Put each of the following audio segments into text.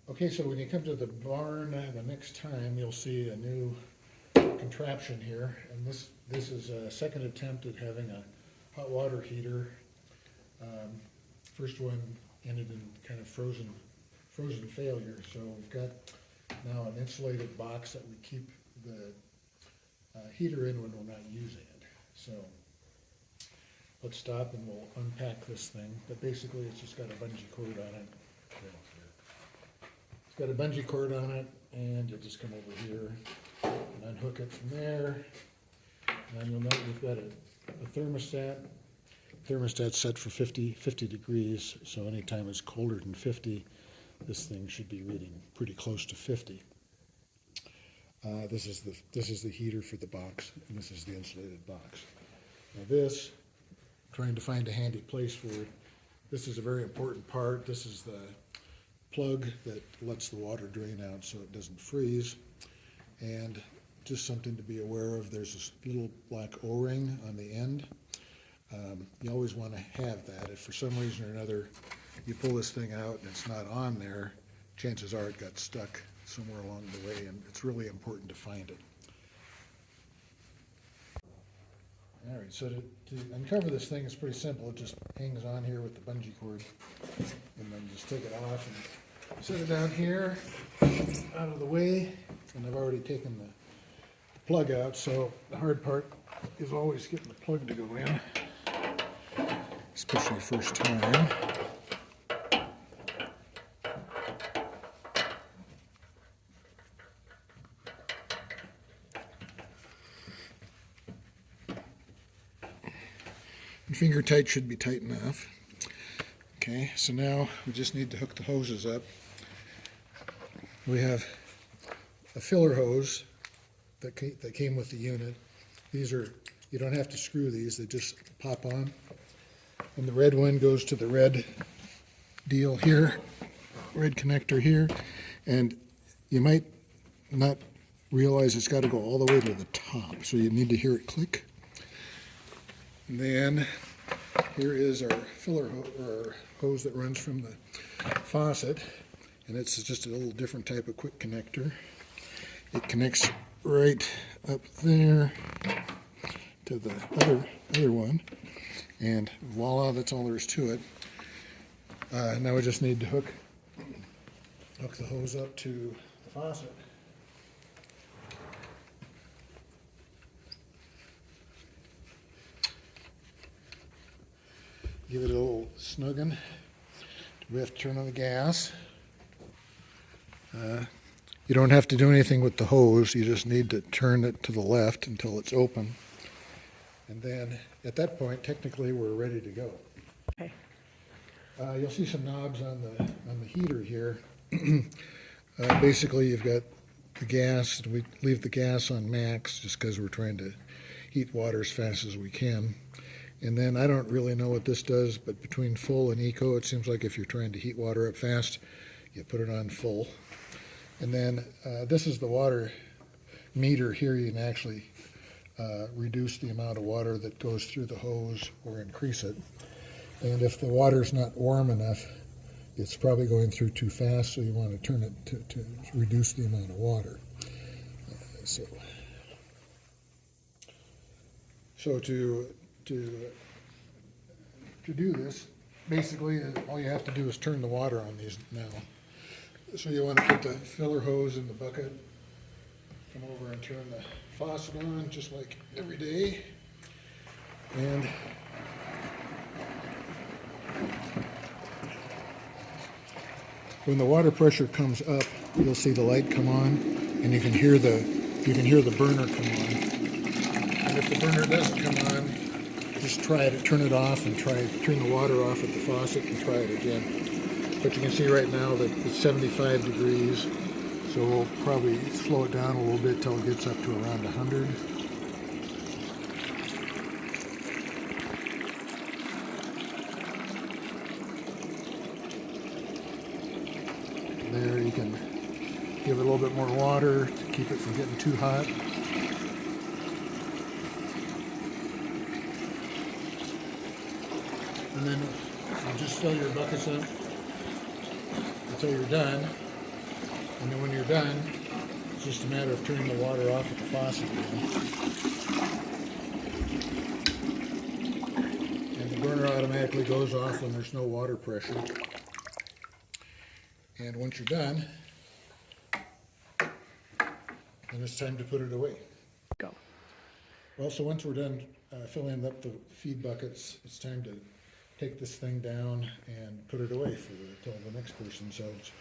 Okay, so when you come to the barn the next time, you'll see a new contraption here. And this is a second attempt at having a hot water heater. First one ended in kind of frozen failure. So we've got now an insulated box that we keep the heater in when we're not using it. So let's stop and we'll unpack this thing. But basically it's just got a bungee cord on it. It's got a bungee cord on it, and you'll just come over here and unhook it from there. And you'll note we've got a thermostat. Thermostat's set for 50 degrees, so anytime it's colder than 50, this thing should be reading pretty close to 50. This is the heater for the box, and this is the insulated box. Now this, trying to find a handy place for it, this is a very important part. This is the plug that lets the water drain out so it doesn't freeze. And just something to be aware of, there's this little black O-ring on the end. You always want to have that. If for some reason or another you pull this thing out and it's not on there, chances are it got stuck somewhere along the way, and it's really important to find it. All right, so to uncover this thing, it's pretty simple. It just hangs on here with the bungee cord, and then just take it off and set it down here, out of the way. And I've already taken the plug out, so the hard part is always getting the plug to go in, especially first time. Finger tight should be tight enough. Okay, so now we just need to hook the hoses up. We have a filler hose that came with the unit. These are, you don't have to screw these, they just pop on. And the red one goes to the red deal here, red connector here. And you might not realize it's got to go all the way to the top, so you need to hear it click. And then here is our filler hose that runs from the faucet, and it's just a little different type of quick connector. It connects right up there to the other one, and voila, that's all there is to it. Now we just need to hook the hose up to the faucet. Give it a little snugging. We have to turn on the gas. You don't have to do anything with the hose. You just need to turn it to the left until it's open. And then at that point, technically, we're ready to go. Okay. You'll see some knobs on the heater here. Basically, you've got the gas. We leave the gas on max just because we're trying to heat water as fast as we can. And then I don't really know what this does, but between full and eco, it seems like if you're trying to heat water up fast, you put it on full. And then this is the water meter here. You can actually reduce the amount of water that goes through the hose or increase it. And if the water's not warm enough, it's probably going through too fast, so you want to turn it to reduce the amount of water. So to do this, basically all you have to do is turn the water on these now. So you want to put the filler hose in the bucket, come over and turn the faucet on just like every day, and when the water pressure comes up, you'll see the light come on, and you can hear the burner come on. And if the burner doesn't come on, just try to turn it off and turn the water off at the faucet and try it again. But you can see right now that it's 75 degrees, so we'll probably slow it down a little bit till it gets up to around 100. There, you can give it a little bit more water to keep it from getting too hot. And then you just fill your buckets up until you're done. And then when you're done, it's just a matter of turning the water off at the faucet again. And the burner automatically goes off when there's no water pressure. And once you're done, then it's time to put it away. Go. Well, so once we're done filling up the feed buckets, it's time to take this thing down and put it away till the next person. So it's a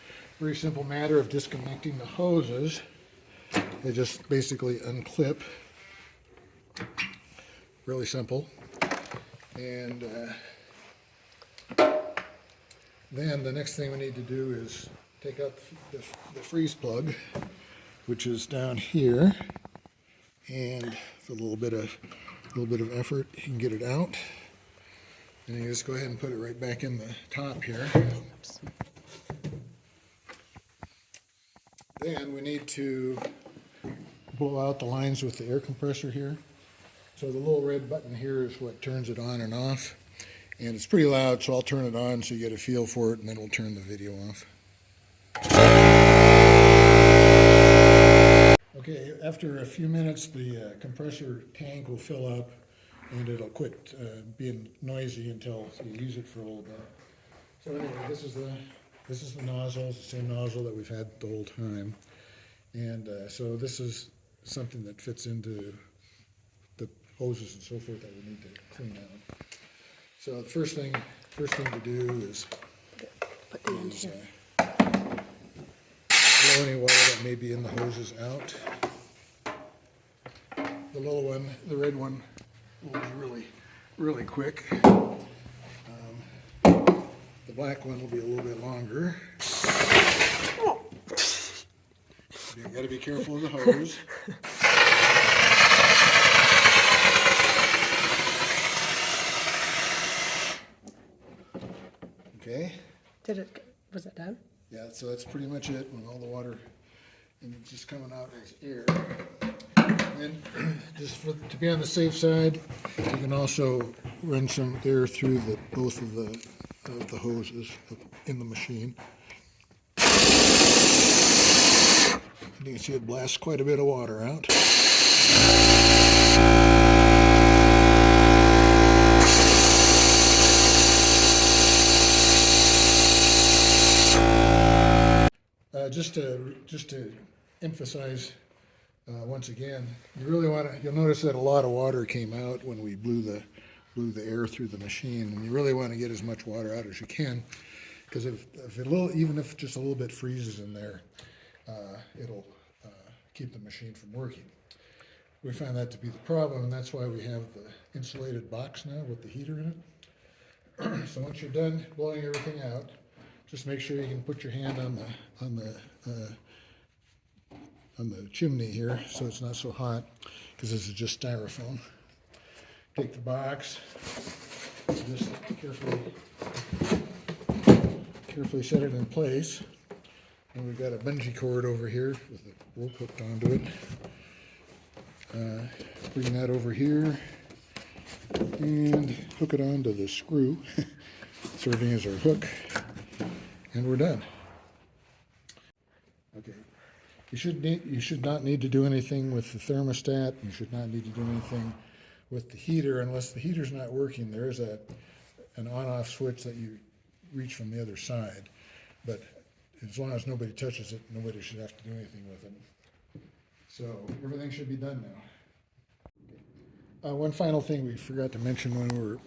very simple matter of disconnecting the hoses. They just basically unclip. Really simple. And then the next thing we need to do is take out the freeze plug, which is down here. And with a little bit of effort, you can get it out. And you just go ahead and put it right back in the top here. Then we need to blow out the lines with the air compressor here. So the little red button here is what turns it on and off. And it's pretty loud, so I'll turn it on so you get a feel for it, and then we'll turn the video off. Okay, after a few minutes, the compressor tank will fill up, and it'll quit being noisy until you use it for a little bit. So anyway, this is the nozzle. It's the same nozzle that we've had the whole time. And so this is something that fits into the hoses and so forth that we need to clean out. So the first thing to do is blow any water that may be in the hoses out. The little one, the red one, will be really, really quick. The black one will be a little bit longer. You got to be careful of the hose. Okay. Was it done? Yeah, so that's pretty much it. When all the water and it's just coming out as air. And just to be on the safe side, you can also run some air through both of the hoses in the machine. And you can see it blasts quite a bit of water out. Just to emphasize once again, you really want to. You'll notice that a lot of water came out when we blew the air through the machine, and you really want to get as much water out as you can, because even if just a little bit freezes in there, it'll keep the machine from working. We found that to be the problem, and that's why we have the insulated box now with the heater in it. So once you're done blowing everything out, just make sure you can put your hand on the chimney here so it's not so hot, because this is just styrofoam. Take the box, just carefully set it in place. And we've got a bungee cord over here with a rope hooked onto it. Bring that over here and hook it onto the screw, serving as our hook, and we're done. Okay. You should not need to do anything with the thermostat. You should not need to do anything with the heater unless the heater's not working. There is an on-off switch that you reach from the other side, but as long as nobody touches it, nobody should have to do anything with it. So everything should be done now. One final thing we forgot to mention when we were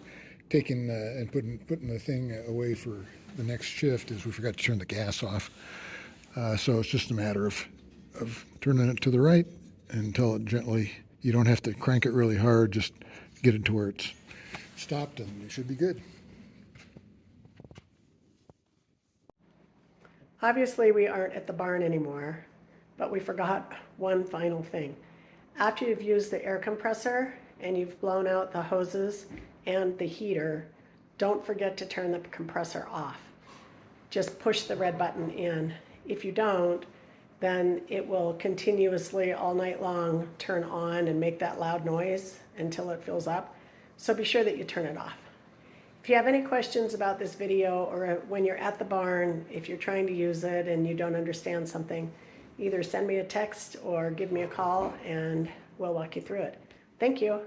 taking and putting the thing away for the next shift is we forgot to turn the gas off. So it's just a matter of turning it to the right until it gently, you don't have to crank it really hard, just get it to where it's stopped and you should be good. Obviously, we aren't at the barn anymore, but we forgot one final thing. After you've used the air compressor and you've blown out the hoses and the heater, don't forget to turn the compressor off. Just push the red button in. If you don't, then it will continuously all night long turn on and make that loud noise until it fills up. So be sure that you turn it off. If you have any questions about this video, or when you're at the barn, if you're trying to use it and you don't understand something, either send me a text or give me a call and we'll walk you through it. Thank you.